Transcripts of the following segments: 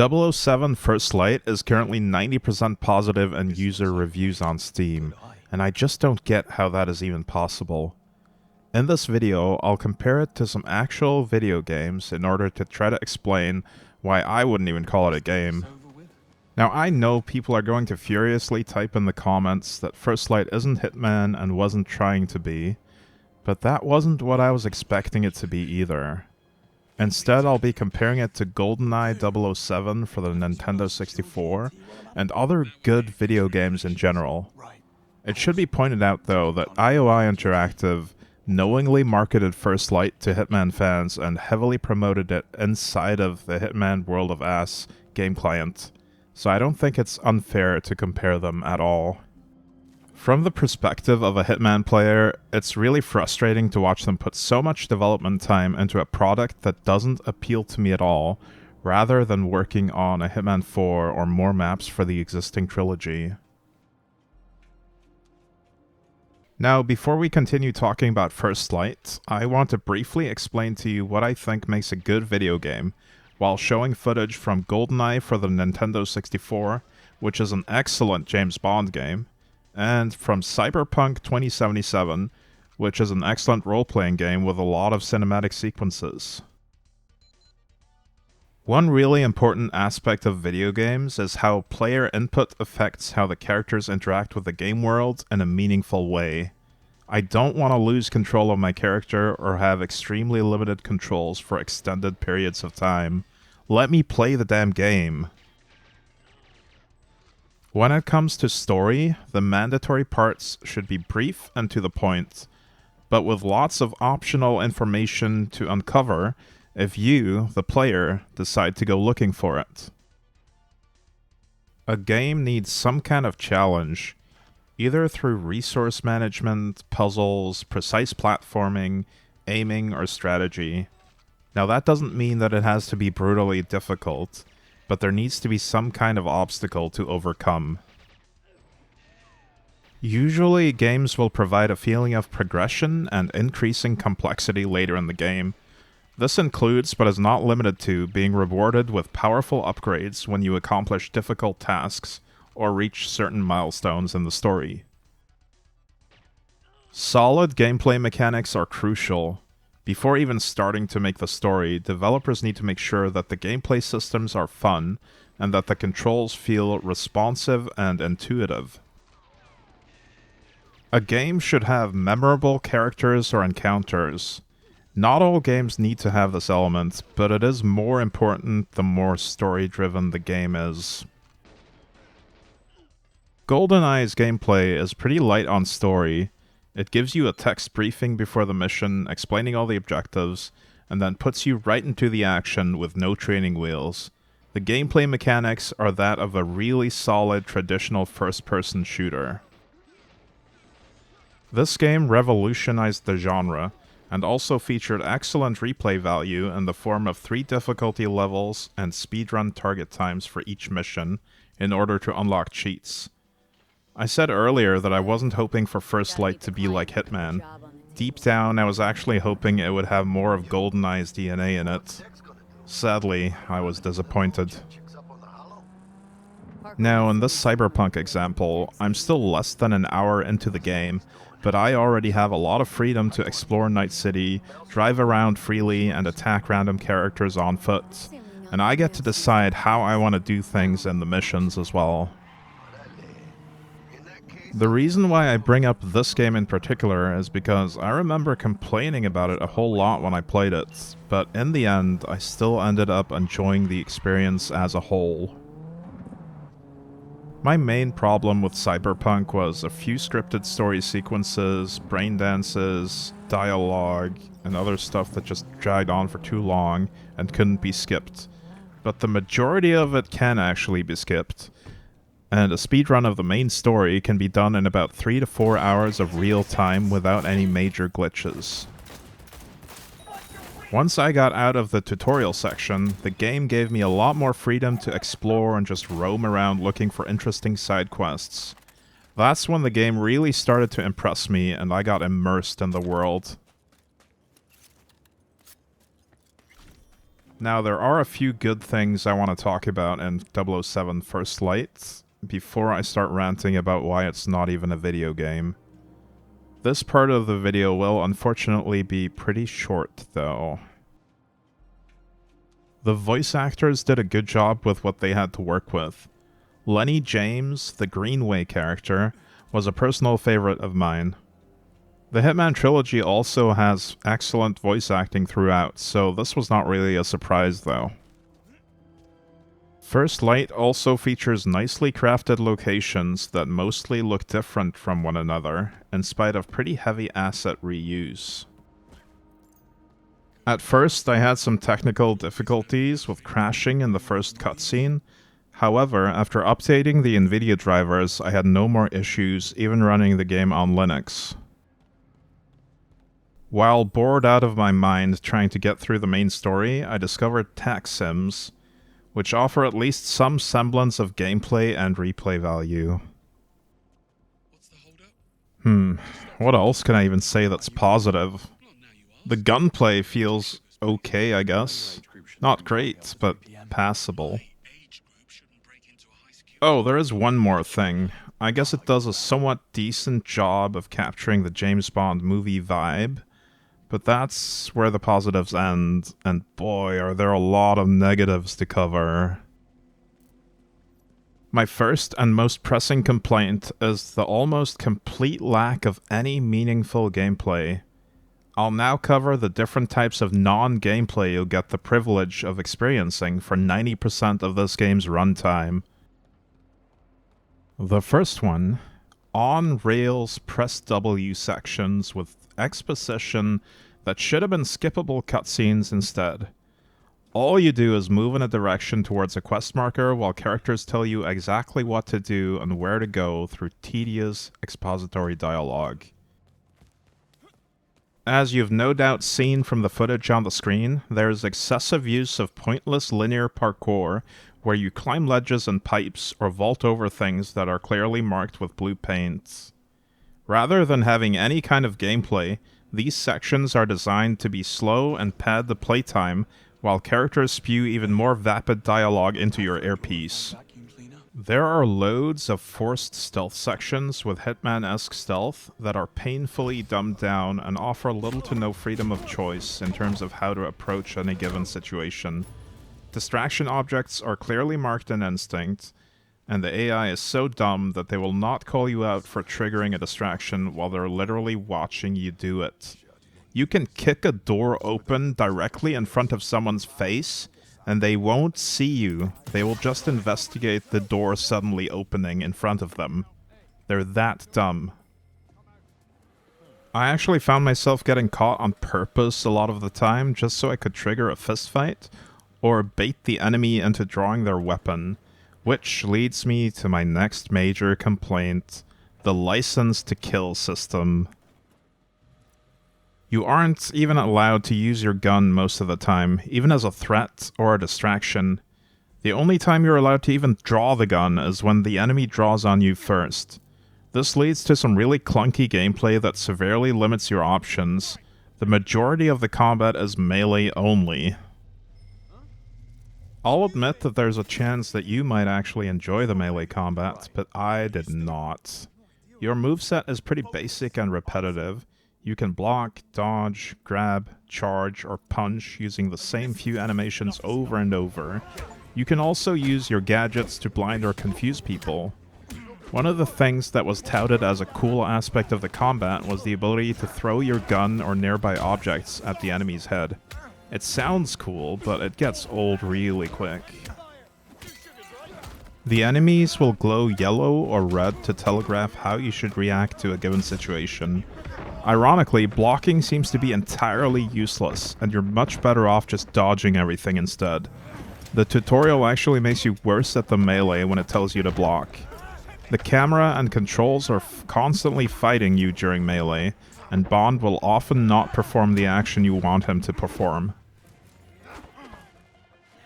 007 First Light is currently 90% positive in user reviews on Steam, and I just don't get how that is even possible. In this video, I'll compare it to some actual video games in order to try to explain why I wouldn't even call it a game. Now, I know people are going to furiously type in the comments that First Light isn't Hitman and wasn't trying to be, but that wasn't what I was expecting it to be either. Instead, I'll be comparing it to GoldenEye 007 for the Nintendo 64, and other good video games in general. It should be pointed out, though, that IOI Interactive knowingly marketed First Light to Hitman fans and heavily promoted it inside of the Hitman World of Ass game client, so I don't think it's unfair to compare them at all. From the perspective of a Hitman player, it's really frustrating to watch them put so much development time into a product that doesn't appeal to me at all, rather than working on a Hitman 4 or more maps for the existing trilogy. Now, before we continue talking about First Light, I want to briefly explain to you what I think makes a good video game, while showing footage from GoldenEye for the Nintendo 64, which is an excellent James Bond game, and from Cyberpunk 2077, which is an excellent role-playing game with a lot of cinematic sequences. One really important aspect of video games is how player input affects how the characters interact with the game world in a meaningful way. I don't want to lose control of my character or have extremely limited controls for extended periods of time. Let me play the damn game. When it comes to story, the mandatory parts should be brief and to the point, but with lots of optional information to uncover if you, the player, decide to go looking for it. A game needs some kind of challenge, either through resource management, puzzles, precise platforming, aiming, or strategy. Now that doesn't mean that it has to be brutally difficult, but there needs to be some kind of obstacle to overcome. Usually, games will provide a feeling of progression and increasing complexity later in the game. This includes, but is not limited to, being rewarded with powerful upgrades when you accomplish difficult tasks or reach certain milestones in the story. Solid gameplay mechanics are crucial. Before even starting to make the story, developers need to make sure that the gameplay systems are fun and that the controls feel responsive and intuitive. A game should have memorable characters or encounters. Not all games need to have this element, but it is more important the more story-driven the game is. GoldenEye's gameplay is pretty light on story. It gives you a text briefing before the mission, explaining all the objectives, and then puts you right into the action with no training wheels. The gameplay mechanics are that of a really solid traditional first-person shooter. This game revolutionized the genre, and also featured excellent replay value in the form of 3 difficulty levels and speedrun target times for each mission, in order to unlock cheats. I said earlier that I wasn't hoping for First Light to be like Hitman. Deep down, I was actually hoping it would have more of GoldenEye's DNA in it. Sadly, I was disappointed. Now, in this Cyberpunk example, I'm still less than an hour into the game, but I already have a lot of freedom to explore Night City, drive around freely, and attack random characters on foot. And I get to decide how I want to do things in the missions as well. The reason why I bring up this game in particular is because I remember complaining about it a whole lot when I played it, but in the end, I still ended up enjoying the experience as a whole. My main problem with Cyberpunk was a few scripted story sequences, brain dances, dialogue, and other stuff that just dragged on for too long and couldn't be skipped. But the majority of it can actually be skipped, and a speedrun of the main story can be done in about 3 to 4 hours of real time without any major glitches. Once I got out of the tutorial section, the game gave me a lot more freedom to explore and just roam around looking for interesting side quests. That's when the game really started to impress me and I got immersed in the world. Now, there are a few good things I want to talk about in 007 First Light before I start ranting about why it's not even a video game. This part of the video will unfortunately be pretty short, though. The voice actors did a good job with what they had to work with. Lenny James, the Greenway character, was a personal favorite of mine. The Hitman trilogy also has excellent voice acting throughout, so this was not really a surprise though. First Light also features nicely crafted locations that mostly look different from one another, in spite of pretty heavy asset reuse. At first, I had some technical difficulties with crashing in the first cutscene. However, after updating the NVIDIA drivers, I had no more issues even running the game on Linux. While bored out of my mind trying to get through the main story, I discovered tax sims, which offer at least some semblance of gameplay and replay value. What else can I even say that's positive? The gunplay feels okay, I guess. Not great, but passable. Oh, there is one more thing. I guess it does a somewhat decent job of capturing the James Bond movie vibe, but that's where the positives end, and boy, are there a lot of negatives to cover. My first and most pressing complaint is the almost complete lack of any meaningful gameplay. I'll now cover the different types of non-gameplay you'll get the privilege of experiencing for 90% of this game's runtime. The first one, on-rails press W sections with exposition that should have been skippable cutscenes instead. All you do is move in a direction towards a quest marker while characters tell you exactly what to do and where to go through tedious expository dialogue. As you've no doubt seen from the footage on the screen, there's excessive use of pointless linear parkour where you climb ledges and pipes or vault over things that are clearly marked with blue paint. Rather than having any kind of gameplay, these sections are designed to be slow and pad the playtime while characters spew even more vapid dialogue into your earpiece. There are loads of forced stealth sections with Hitman-esque stealth that are painfully dumbed down and offer little to no freedom of choice in terms of how to approach any given situation. Distraction objects are clearly marked in instinct, and the AI is so dumb that they will not call you out for triggering a distraction while they're literally watching you do it. You can kick a door open directly in front of someone's face, and they won't see you. They will just investigate the door suddenly opening in front of them. They're that dumb. I actually found myself getting caught on purpose a lot of the time just so I could trigger a fistfight, or bait the enemy into drawing their weapon, which leads me to my next major complaint, the license to kill system. You aren't even allowed to use your gun most of the time, even as a threat or a distraction. The only time you're allowed to even draw the gun is when the enemy draws on you first. This leads to some really clunky gameplay that severely limits your options. The majority of the combat is melee only. I'll admit that there's a chance that you might actually enjoy the melee combat, but I did not. Your moveset is pretty basic and repetitive. You can block, dodge, grab, charge, or punch using the same few animations over and over. You can also use your gadgets to blind or confuse people. One of the things that was touted as a cool aspect of the combat was the ability to throw your gun or nearby objects at the enemy's head. It sounds cool, but it gets old really quick. The enemies will glow yellow or red to telegraph how you should react to a given situation. Ironically, blocking seems to be entirely useless, and you're much better off just dodging everything instead. The tutorial actually makes you worse at the melee when it tells you to block. The camera and controls are constantly fighting you during melee, and Bond will often not perform the action you want him to perform.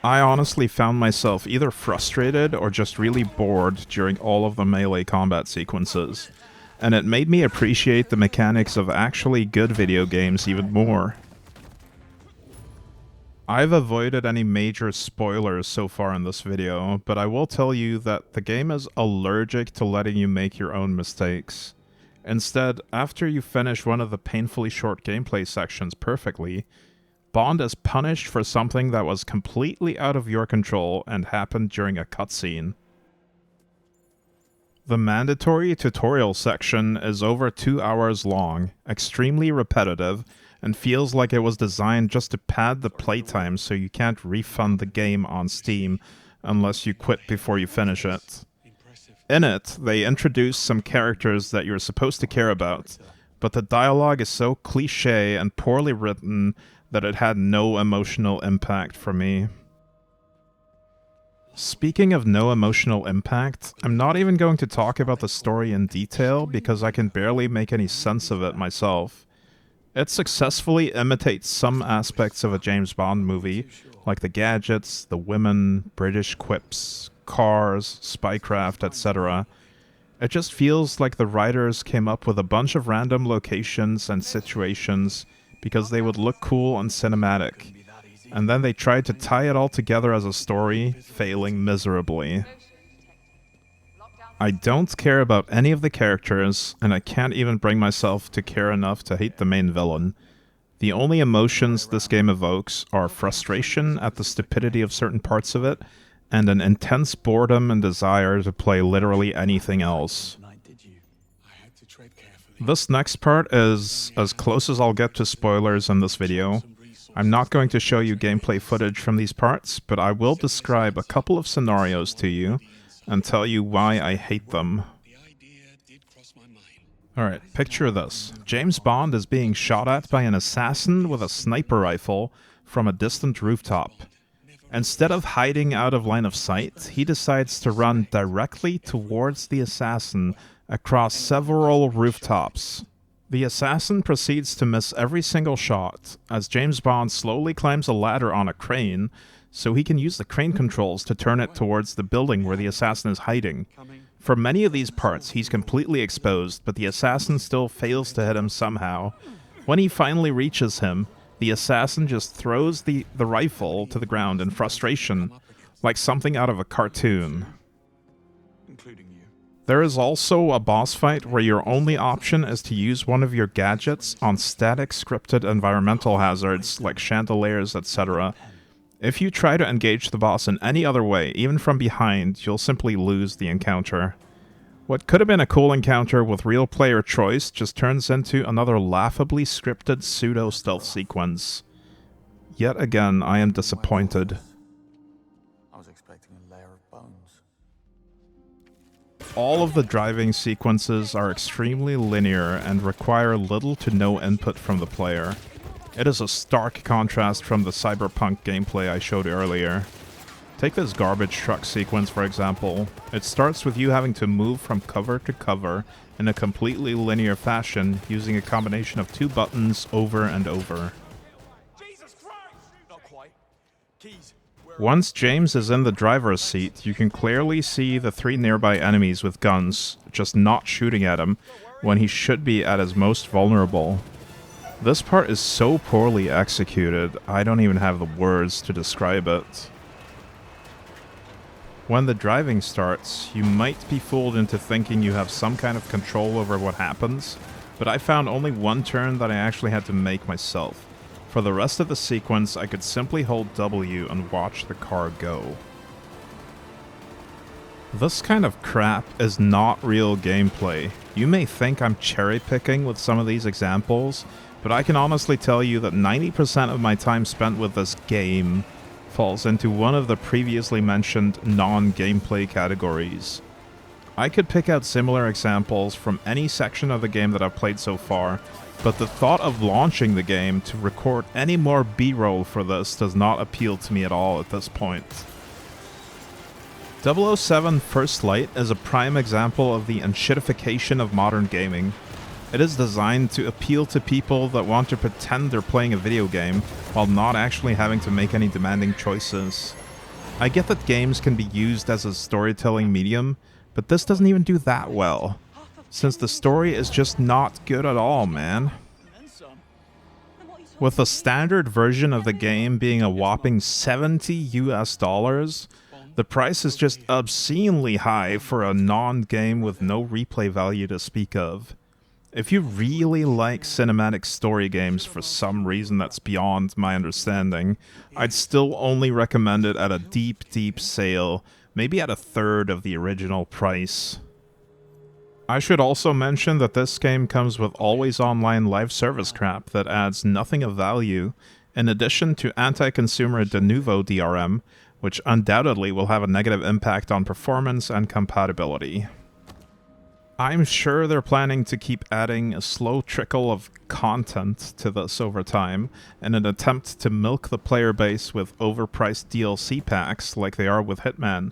I honestly found myself either frustrated or just really bored during all of the melee combat sequences, and it made me appreciate the mechanics of actually good video games even more. I've avoided any major spoilers so far in this video, but I will tell you that the game is allergic to letting you make your own mistakes. Instead, after you finish one of the painfully short gameplay sections perfectly, Bond is punished for something that was completely out of your control and happened during a cutscene. The mandatory tutorial section is over 2 hours long, extremely repetitive, and feels like it was designed just to pad the playtime so you can't refund the game on Steam unless you quit before you finish it. In it, they introduce some characters that you're supposed to care about, but the dialogue is so cliché and poorly written that it had no emotional impact for me. Speaking of no emotional impact, I'm not even going to talk about the story in detail because I can barely make any sense of it myself. It successfully imitates some aspects of a James Bond movie, like the gadgets, the women, British quips, cars, spycraft, etc. It just feels like the writers came up with a bunch of random locations and situations because they would look cool and cinematic, and then they tried to tie it all together as a story, failing miserably. I don't care about any of the characters, and I can't even bring myself to care enough to hate the main villain. The only emotions this game evokes are frustration at the stupidity of certain parts of it, and an intense boredom and desire to play literally anything else. This next part is as close as I'll get to spoilers in this video. I'm not going to show you gameplay footage from these parts, but I will describe a couple of scenarios to you and tell you why I hate them. Alright, picture this. James Bond is being shot at by an assassin with a sniper rifle from a distant rooftop. Instead of hiding out of line of sight, he decides to run directly towards the assassin across several rooftops. The assassin proceeds to miss every single shot, as James Bond slowly climbs a ladder on a crane, so he can use the crane controls to turn it towards the building where the assassin is hiding. For many of these parts, he's completely exposed, but the assassin still fails to hit him somehow. When he finally reaches him, the assassin just throws the rifle to the ground in frustration, like something out of a cartoon. There is also a boss fight where your only option is to use one of your gadgets on static scripted environmental hazards like chandeliers, etc. If you try to engage the boss in any other way, even from behind, you'll simply lose the encounter. What could have been a cool encounter with real player choice just turns into another laughably scripted pseudo-stealth sequence. Yet again, I am disappointed. I was expecting a layer of bones. All of the driving sequences are extremely linear and require little to no input from the player. It is a stark contrast from the cyberpunk gameplay I showed earlier. Take this garbage truck sequence for example. It starts with you having to move from cover to cover in a completely linear fashion using a combination of 2 buttons over and over. Once James is in the driver's seat, you can clearly see the 3 nearby enemies with guns, just not shooting at him, when he should be at his most vulnerable. This part is so poorly executed, I don't even have the words to describe it. When the driving starts, you might be fooled into thinking you have some kind of control over what happens, but I found only one turn that I actually had to make myself. For the rest of the sequence, I could simply hold W and watch the car go. This kind of crap is not real gameplay. You may think I'm cherry-picking with some of these examples, but I can honestly tell you that 90% of my time spent with this game falls into one of the previously mentioned non-gameplay categories. I could pick out similar examples from any section of the game that I've played so far, but the thought of launching the game to record any more B-roll for this does not appeal to me at all at this point. 007 First Light is a prime example of the unshitification of modern gaming. It is designed to appeal to people that want to pretend they're playing a video game while not actually having to make any demanding choices. I get that games can be used as a storytelling medium, but this doesn't even do that well, since the story is just not good at all, man. With the standard version of the game being a whopping $70 US, the price is just obscenely high for a non-game with no replay value to speak of. If you really like cinematic story games for some reason that's beyond my understanding, I'd still only recommend it at a deep, deep sale, maybe at a third of the original price. I should also mention that this game comes with always online live service crap that adds nothing of value, in addition to anti-consumer de novo DRM, which undoubtedly will have a negative impact on performance and compatibility. I'm sure they're planning to keep adding a slow trickle of content to this over time in an attempt to milk the player base with overpriced DLC packs like they are with Hitman.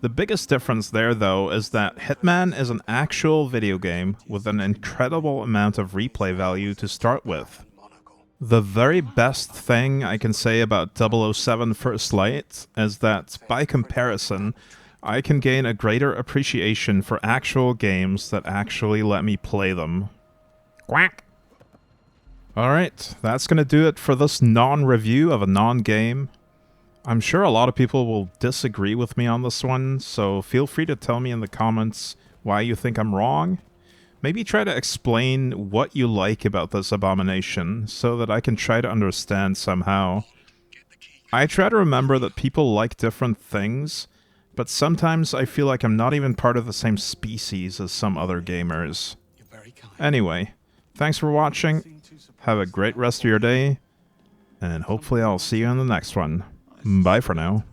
The biggest difference there, though, is that Hitman is an actual video game with an incredible amount of replay value to start with. The very best thing I can say about 007 First Light is that, by comparison, I can gain a greater appreciation for actual games that actually let me play them. Quack! Alright, that's gonna do it for this non-review of a non-game. I'm sure a lot of people will disagree with me on this one, so feel free to tell me in the comments why you think I'm wrong. Maybe try to explain what you like about this abomination, so that I can try to understand somehow. I try to remember that people like different things, but sometimes I feel like I'm not even part of the same species as some other gamers. Anyway, thanks for watching, have a great rest of your day, and hopefully I'll see you in the next one. Bye for now.